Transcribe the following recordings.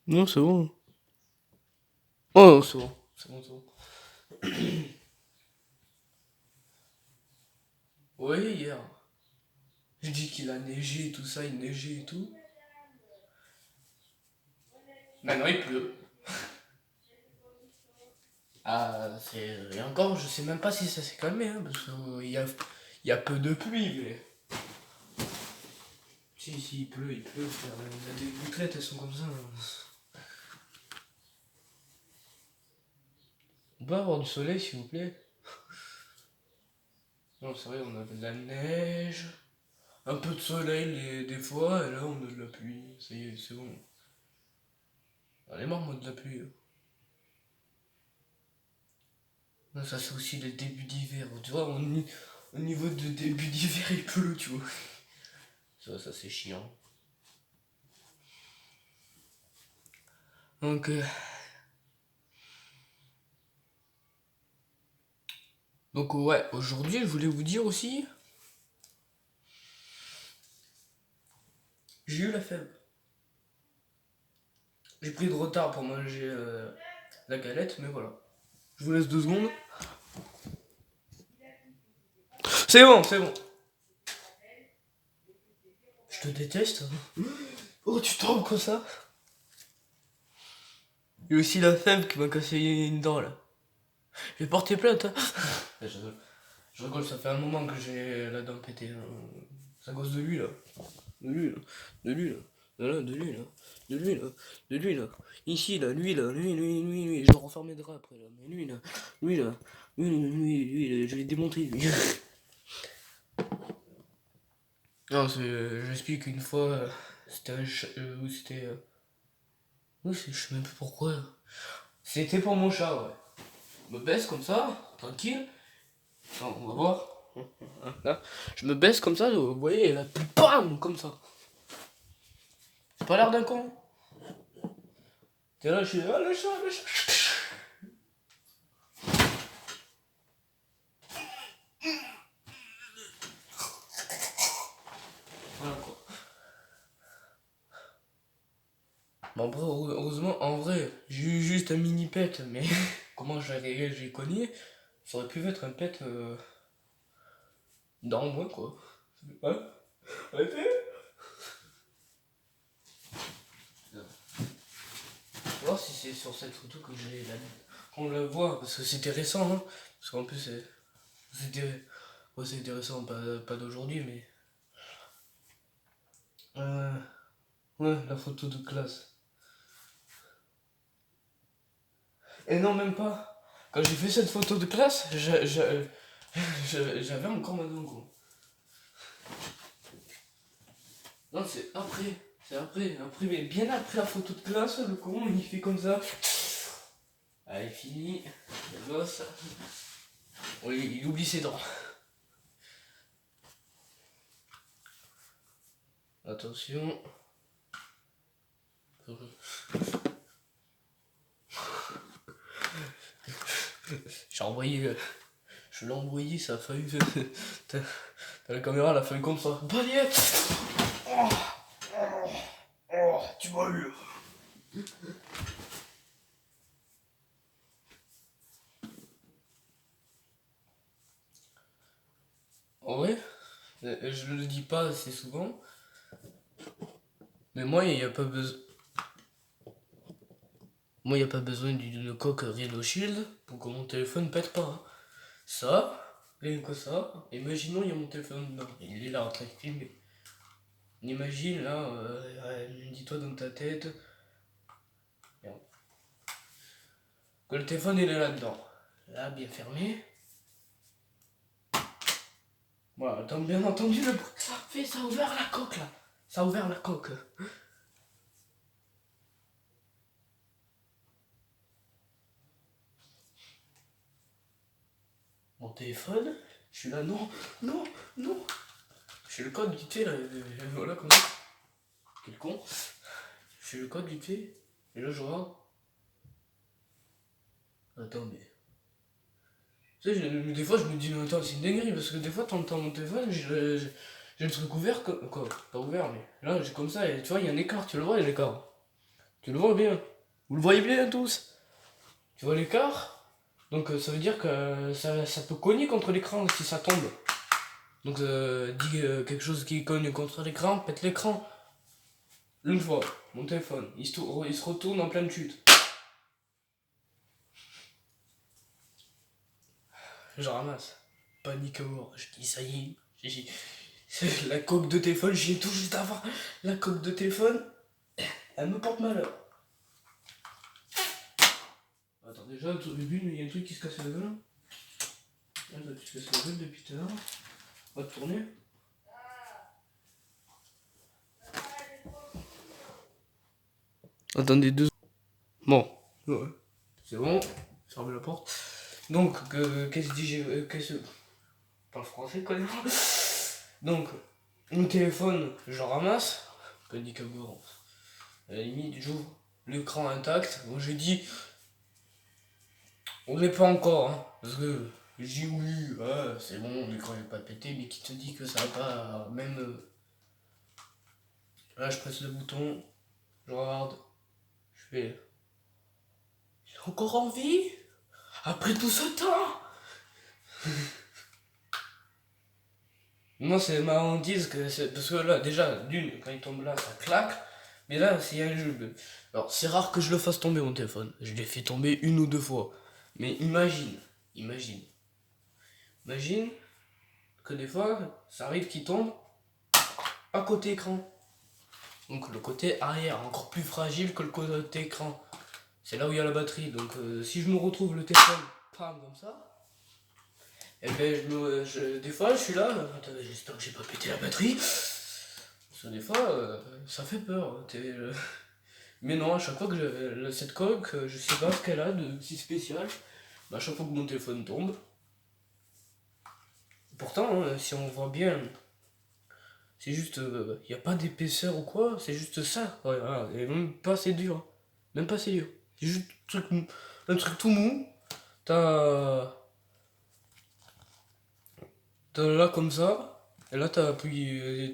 Non, c'est bon. Oh, c'est bon. C'est bon, c'est bon. Oui, hier. J'ai dit qu'il a neigé et tout ça, il neigeait et tout. Maintenant, il pleut. Ah, c'est. Et encore, je sais même pas si ça s'est calmé, hein, parce qu'il y a peu de pluie, mais. Si, il pleut, il pleut. Frère. Des gouttelettes, elles sont comme ça. Hein. On peut avoir du soleil, s'il vous plaît? Non, c'est vrai, on avait de la neige, un peu de soleil des fois, et là, on a de la pluie. Ça y est, c'est bon. On est mort, moi, de la pluie. Non, ça, c'est aussi le début d'hiver. Tu vois, au niveau de début d'hiver, il pleut, tu vois. Ça c'est chiant. Donc, ouais, aujourd'hui, je voulais vous dire aussi, j'ai eu la fève. J'ai pris de retard pour manger la galette, mais voilà. Je vous laisse 2 secondes. C'est bon, c'est bon. Je te déteste. Oh, tu tombes comme ça. Il y a aussi la fève qui m'a cassé une dent, là. J'ai porté plainte, hein. Je rigole, ça fait un moment que j'ai la dent pétée. Hein. C'est à cause de lui, là. De lui, là. De lui, là. De lui, là. De lui, là. De lui, là. Ici, là. Lui, là. Lui. Je vais renfermer le drap après, là. Mais lui, là. Lui, là. Lui, je vais démonter, lui. Non, j'explique une fois, c'était un c'était... oui, je sais même plus pourquoi. C'était pour mon chat, ouais. Je me baisse comme ça, tranquille. Non, on va voir. Là, je me baisse comme ça, vous voyez, et là, BAM comme ça. C'est pas l'air d'un con. T'es là, je suis, ah, le chat. Voilà quoi. Bon, après, heureusement, en vrai, j'ai eu juste un mini pet, mais comment j'ai cogné, ça aurait pu être un pet dans moi, quoi. Hein? Arrêtez! Voir si c'est sur cette photo que j'ai qu'on le voit, parce que c'était récent, hein. Parce qu'en plus, c'était ouais, c'était récent, pas d'aujourd'hui, mais. Euh, ouais, la photo de classe. Et non, même pas. Quand j'ai fait cette photo de classe, j'avais encore ma dent, quoi. Non, c'est après. C'est après, mais bien après la photo de classe, le con, il fait comme ça. Allez, fini. Le gosse. Oui, il oublie ses dents. Attention. J'ai envoyé. Je l'ai envoyé, ça a failli. T'as la caméra, elle a fait comme ça. Baguette. Oh, tu m'as eu. En vrai, je le dis pas assez souvent, mais moi, il n'y a pas besoin. Moi, il n'y a pas besoin d'une coque Rhino Shield pour que mon téléphone pète pas. Hein. Ça, rien que ça, imaginons, il y a mon téléphone dedans. Il est là en train de filmer. Imagine là, dis-toi dans ta tête, que le téléphone il est là-dedans. Là, bien fermé. Voilà, t'as bien entendu le bruit que ça fait, ça a ouvert la coque là. Ça a ouvert la coque. Mon téléphone, je suis là, non. Je suis le code du thé là, voilà comme ça. Quel con. Je suis le code du thé, et là je regarde. Attends, mais. Tu sais, des fois je me dis, mais attends, c'est une dinguerie, parce que des fois t'entends mon téléphone, j'ai le truc ouvert, quoi, pas ouvert, mais là j'ai comme ça, et tu vois, il y a un écart, tu le vois, il y a un écart. Tu le vois bien. Vous le voyez bien tous. Tu vois l'écart? Donc ça veut dire que ça peut cogner contre l'écran si ça tombe. Donc dis quelque chose qui cogne contre l'écran, pète l'écran. Une fois, mon téléphone, il se retourne en pleine chute. Je ramasse. Panique à mort. Je dis ça y est. La coque de téléphone, j'y ai tout juste avant. La coque de téléphone, elle me porte malheur. Attends, déjà, au début, il y a un truc qui se casse la gueule. Là, tu te casses la gueule depuis tout à l'heure. On va te tourner. Attendez deux. Bon, ouais. C'est bon. Ferme la porte. Donc, qu'est-ce que je parle français, quoi. Donc, mon téléphone, je le ramasse. Panique à bord. À la limite, j'ouvre l'écran intact. Moi, je dis, on n'est pas encore, hein. Parce que je dis oui, ouais, c'est bon, l'écran n'est pas pété, mais qui te dit que ça va pas. Même. Là, je presse le bouton, je regarde, je fais. Il est encore en vie? Après tout ce temps? Moi, c'est ma hantise que c'est. Parce que là, déjà, d'une, quand il tombe là, ça claque. Mais là, s'il y a un jeu. Alors, c'est rare que je le fasse tomber mon téléphone. Je l'ai fait tomber une ou deux fois. Mais imagine que des fois, ça arrive qu'il tombe à côté écran. Donc le côté arrière, encore plus fragile que le côté écran. C'est là où il y a la batterie. Donc si je me retrouve le téléphone, pam, comme ça, et ben des fois je suis là, attendez, j'espère que j'ai pas pété la batterie. Parce que des fois, ça fait peur. Mais non, à chaque fois que cette coque, je sais pas ce qu'elle a de si spécial. À chaque fois que mon téléphone tombe. Pourtant, hein, si on voit bien, c'est juste, y a pas d'épaisseur ou quoi, c'est juste ça. Ouais, voilà, et même pas assez dur. Même pas assez dur. C'est juste un truc tout mou. T'as là comme ça. Et là t'appuies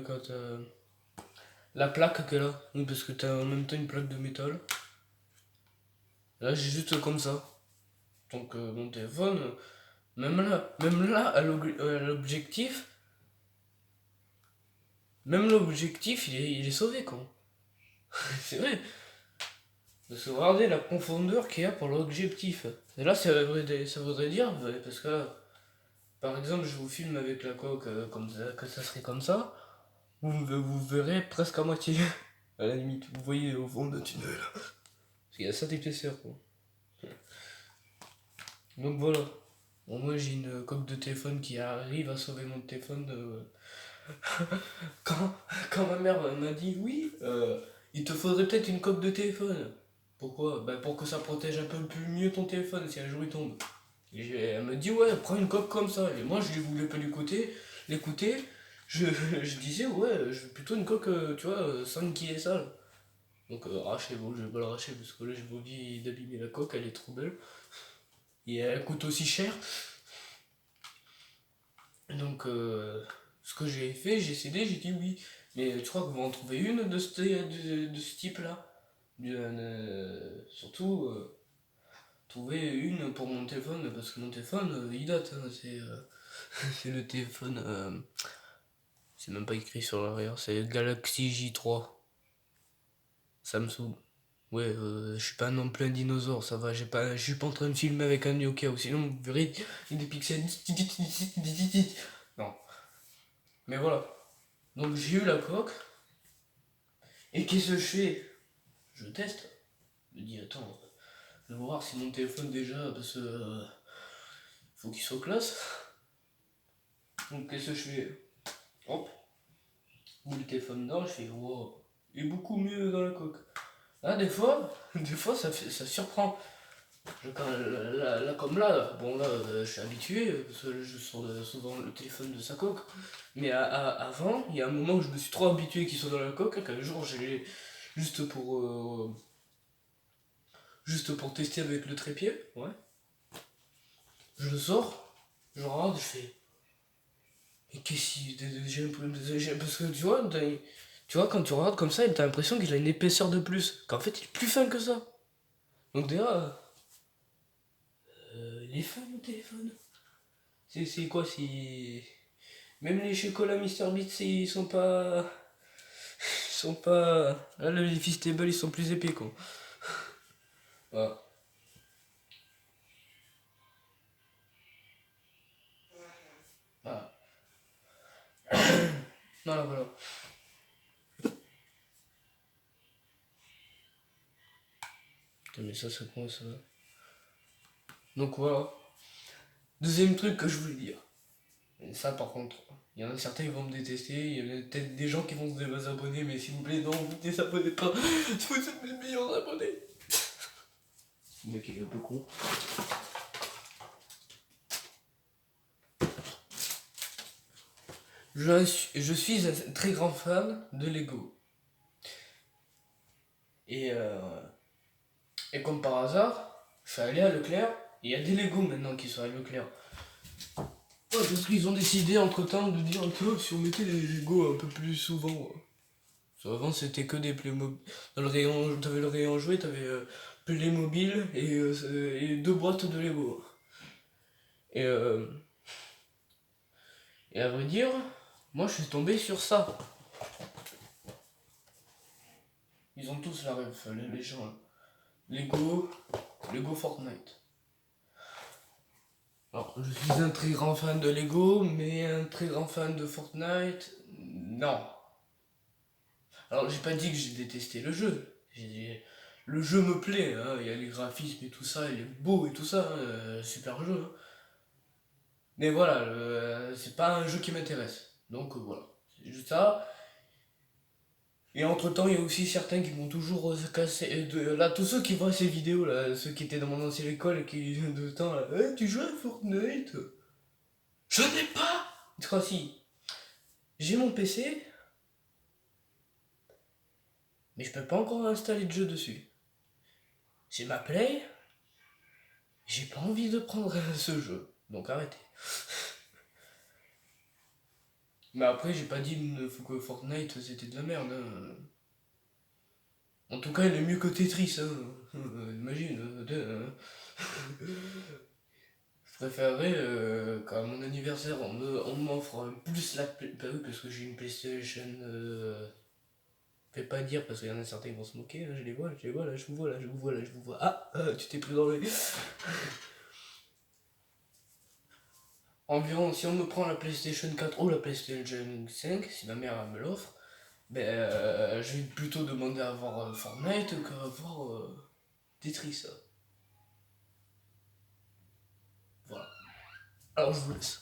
quand la plaque qu'elle a. Oui, parce que t'as en même temps une plaque de métal. Là j'ai juste comme ça. Donc mon téléphone, même là à l'objectif, il est sauvé quoi. C'est vrai. Parce que regardez la profondeur qu'il y a pour l'objectif. Et là, ça voudrait dire, parce que là, par exemple, je vous filme avec la coque comme ça, que ça serait comme ça, vous verrez presque à moitié. À la limite, vous voyez au fond d'un tunnel. Parce qu'il y a ça d'épaisseur, quoi. Donc voilà. Bon, moi, j'ai une coque de téléphone qui arrive à sauver mon téléphone de... quand, quand ma mère m'a dit, oui, il te faudrait peut-être une coque de téléphone. Pourquoi? Bah pour que ça protège un peu plus mieux ton téléphone si un jour il tombe. Elle me dit ouais, prends une coque comme ça. Et moi je voulais pas l'écouter. Je disais ouais, je veux plutôt une coque, tu vois, sans qui est sale. Donc arracher, bon je vais pas l'arracher parce que là j'ai pas envie d'abîmer la coque, elle est trop belle. Et elle coûte aussi cher. Donc ce que j'ai fait, j'ai cédé, j'ai dit oui. Mais tu crois que vous en trouvez une de ce type là? Surtout trouver une pour mon téléphone parce que mon téléphone il date, hein, c'est le téléphone, c'est même pas écrit sur l'arrière, c'est Galaxy J3 Samsung. Ouais, je suis pas non plus un dinosaure, ça va, je suis pas en train de filmer avec un Nokia ou sinon vous verrez il y a des pixels. Non, mais voilà. Donc j'ai eu la coque et qu'est-ce que je fais? Je teste. Je me dis attends, je vais voir si mon téléphone déjà parce que faut qu'il soit classe. Donc qu'est-ce que je fais? Hop, le téléphone dedans, je fais wow, il est beaucoup mieux dans la coque. Là des fois ça surprend. Là, comme là, bon là je suis habitué parce que je sors souvent le téléphone de sa coque. Mais avant, il y a un moment où je me suis trop habitué qu'il soit dans la coque, qu'un jour j'ai juste pour juste pour tester avec le trépied, ouais. Je le sors, je regarde, je fais. Et qu'est-ce que j'ai un problème parce que tu vois, Tu vois, quand tu regardes comme ça, t'as l'impression qu'il a une épaisseur de plus. Qu'en fait, il est plus fin que ça. Donc déjà, il est fin mon téléphone. C'est quoi si... Même les chocolats Mister Beats, ils sont pas... Ils sont pas... Là, les Feastables, ils sont plus épais, quoi. Voilà. Voilà. Voilà, voilà. Putain, mais ça quoi, ça? Donc voilà. Deuxième truc que je voulais dire. Et ça, par contre, il y en a certains qui vont me détester, il y a peut-être des gens qui vont se désabonner, mais s'il vous plaît, non, vous désabonnez pas. Vous êtes mes meilleurs abonnés. Le mec il est un peu con. Je suis un très grand fan de Lego. Et, et comme par hasard, je suis allé à Leclerc, et il y a des Lego maintenant qui sont à Leclerc. Ouais, parce qu'ils ont décidé entre temps de dire que si on mettait les Lego un peu plus souvent. Avant c'était que des Playmobil. Dans le rayon, t'avais le rayon jouet, t'avais Playmobil et deux boîtes de Lego. Et, et à vrai dire, moi je suis tombé sur ça. Ils ont tous la ref, les gens. Là. Lego Fortnite. Alors, je suis un très grand fan de Lego, mais un très grand fan de Fortnite, non. Alors, j'ai pas dit que j'ai détesté le jeu. Le jeu me plaît, hein. Il y a les graphismes et tout ça, il est beau et tout ça, hein, super jeu. Hein. Mais voilà, c'est pas un jeu qui m'intéresse. Donc voilà, c'est juste ça. Et entre temps, il y a aussi certains qui vont toujours se casser. Là, tous ceux qui voient ces vidéos, là, ceux qui étaient dans mon ancienne école et qui de temps, là, hey, tu joues à Fortnite? Je n'ai pas! Je crois si. J'ai mon PC, mais je peux pas encore installer de jeu dessus. J'ai ma Play, j'ai pas envie de prendre ce jeu. Donc arrêtez. Mais après, j'ai pas dit que Fortnite c'était de la merde. Hein. En tout cas, il est mieux que Tetris. Hein. Imagine. Je préférerais qu'à mon anniversaire, on m'offre plus la Play. Bah oui, parce que j'ai une PlayStation. Fais pas dire parce qu'il y en a certains qui vont se moquer. Hein. Je les vois, là, je vous vois, là, je vous vois, là, je vous vois. Ah, tu t'es pris dans le. Environ, si on me prend la PlayStation 4 ou la PlayStation 5, si ma mère me l'offre, ben, je vais plutôt demander à avoir Fortnite qu'à avoir Tetris. Voilà. Alors je vous laisse.